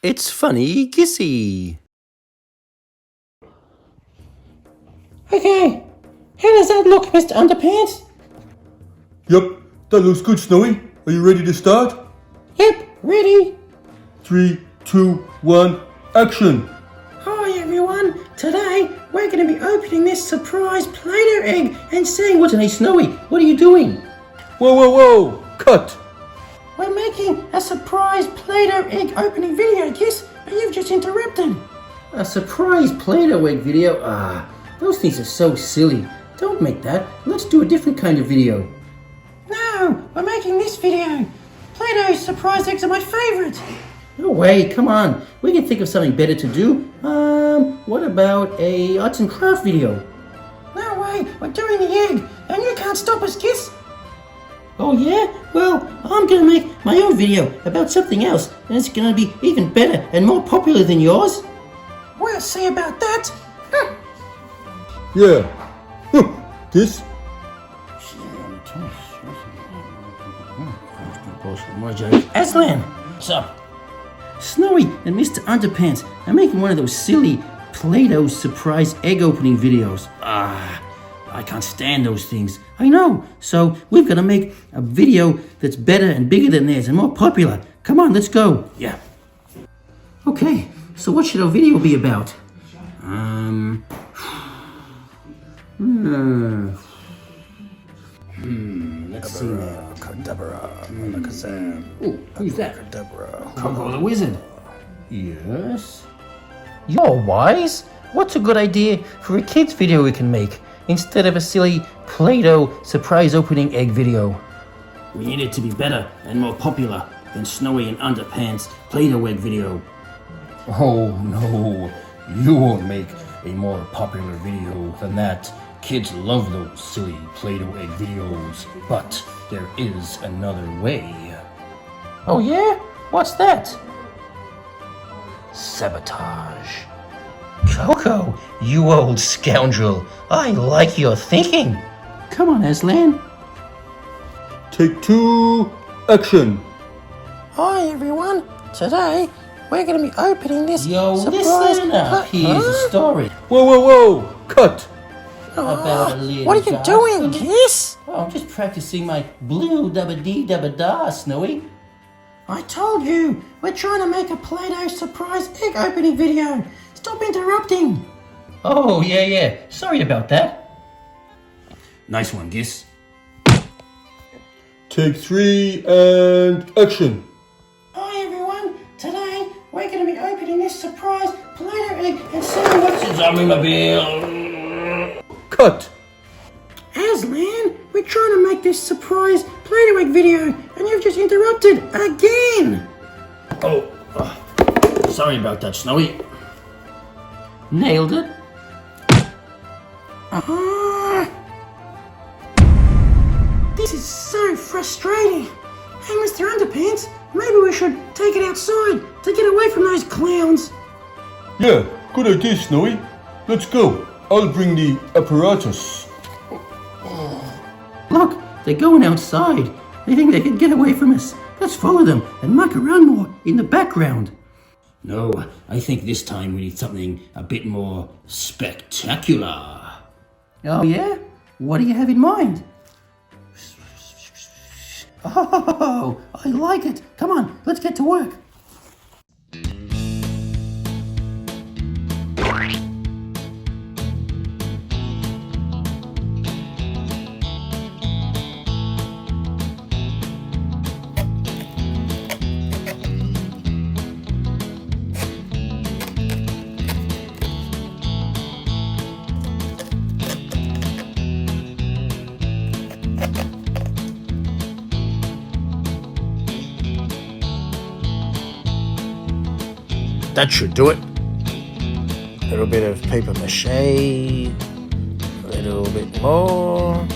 It's Funny Gissy. Okay, how does that look, Mr Underpants? Yep, that looks good, Snowy. Are you ready to start? Yep, ready. 3, 2, 1, action! Hi everyone, today we're going to be opening this surprise Play-Doh egg and seeing what's in it. Snowy, what are you doing? Whoa, whoa, whoa! Cut! We're making a surprise Play-Doh egg opening video, Giss, but you've just interrupted. A surprise Play-Doh egg video? Those things are so silly. Don't make that. Let's do a different kind of video. No, we're making this video. Play-Doh surprise eggs are my favourite. No way, come on. We can think of something better to do. What about a arts and craft video? No way, we're doing the egg, and you can't stop us, Giss. Oh yeah? Well, I'm gonna make my own video about something else, and it's gonna be even better and more popular than yours. We'll see about that. Yeah. This? Aslan, what's up? Snowy and Mr Underpants are making one of those silly Play-Doh surprise egg opening videos. I can't stand those things. I know. So we've got to make a video that's better and bigger than theirs and more popular. Come on, let's go. Yeah. Okay, so what should our video be about? Let's see now. Ooh, who's that? Coco the Wizard. Yes. You're wise. What's a good idea for a kids video we can make instead of a silly Play-Doh surprise opening egg video? We need it to be better and more popular than Snowy and Underpants Play-Doh egg video. Oh no, you won't make a more popular video than that. Kids love those silly Play-Doh egg videos, but there is another way. Oh yeah? What's that? Sabotage. Coco, you old scoundrel, I like your thinking. Come on, Aslan. Take 2, action! Hi everyone. Today we're going to be opening this surprise. listen up. Here's a story Whoa, whoa, whoa! Cut! about a little What are you doing, Kiss? Oh, I'm just practicing my blue dabba-dee-dabba-da, Snowy. I told you, we're trying to make a Play-Doh surprise egg opening video. Stop interrupting. Oh, yeah. Sorry about that. Nice one, Giss. Take 3, and action! Hi everyone. Today we're going to be opening this surprise Play-Doh egg and seeing what's in Zombie-mobile. Cut! Aslan, we're trying to make this surprise Play-Doh egg video and you've just interrupted again. Oh, sorry about that, Snowy. Nailed it. This is so frustrating. Hey, Mr. Underpants, maybe we should take it outside to get away from those clowns. Yeah, good idea, Snowy. Let's go. I'll bring the apparatus. Look, they're going outside. They think they can get away from us. Let's follow them and muck around more in the background. No, I think this time we need something a bit more spectacular. Oh yeah? What do you have in mind? Oh, I like it. Come on, let's get to work. That should do it. A little bit of paper mache, a little bit more, a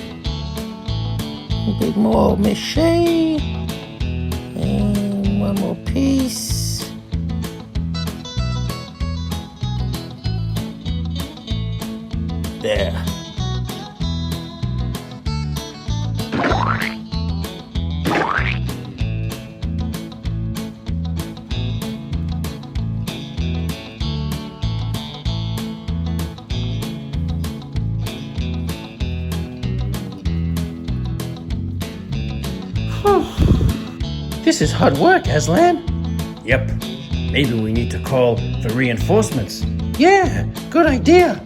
bit more mache, and one more piece. There. This is hard work, Aslan. Yep. Maybe we need to call for reinforcements. Yeah, good idea.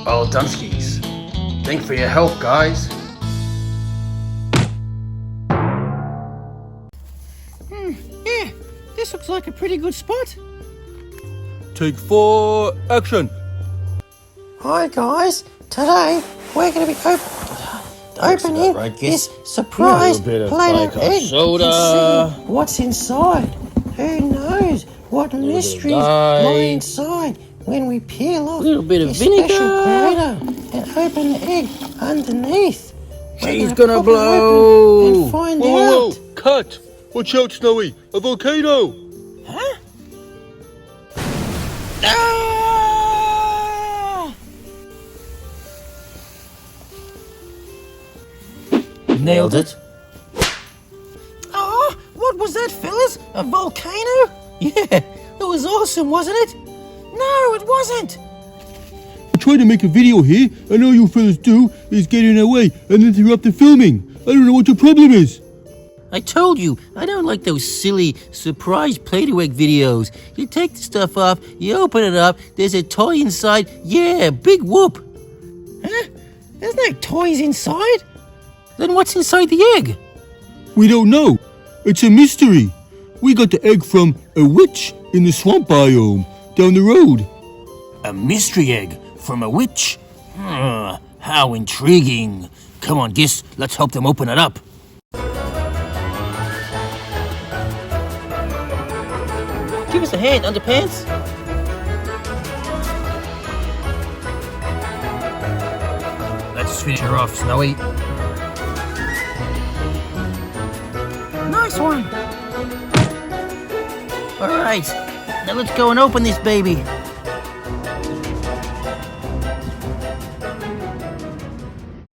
All Dunskies. Thanks for your help, guys. Yeah, this looks like a pretty good spot. Take 4, action. Hi guys, today we're going to be opening right, this Giss? surprise A little bit of plate like of a egg. soda. Let's see what's inside. Who knows what mysteries dye. lie inside when we peel off Little bit of this vinegar. special Play-Doh and open the egg underneath. She's We're gonna pop it open blow. and find Whoa, whoa, out. whoa! Cut! Watch out, Snowy! A volcano! Ah! Nailed it. Oh, what was that, fellas? A volcano? Yeah, it was awesome, wasn't it? No, it wasn't. I'm trying to make a video here, and all you fellas do is get in our way and interrupt the filming. I don't know what your problem is. I told you, I don't like those silly surprise Play-Doh egg videos. You take the stuff off, you open it up, there's a toy inside. Yeah, big whoop. Huh? There's no toys inside. Then what's inside the egg? We don't know. It's a mystery. We got the egg from a witch in the swamp biome down the road. A mystery egg from a witch? How intriguing. Come on, Giss, let's help them open it up. Give us a hand, Underpants. Let's finish her off, Snowy. Nice one. All right, now let's go and open this baby.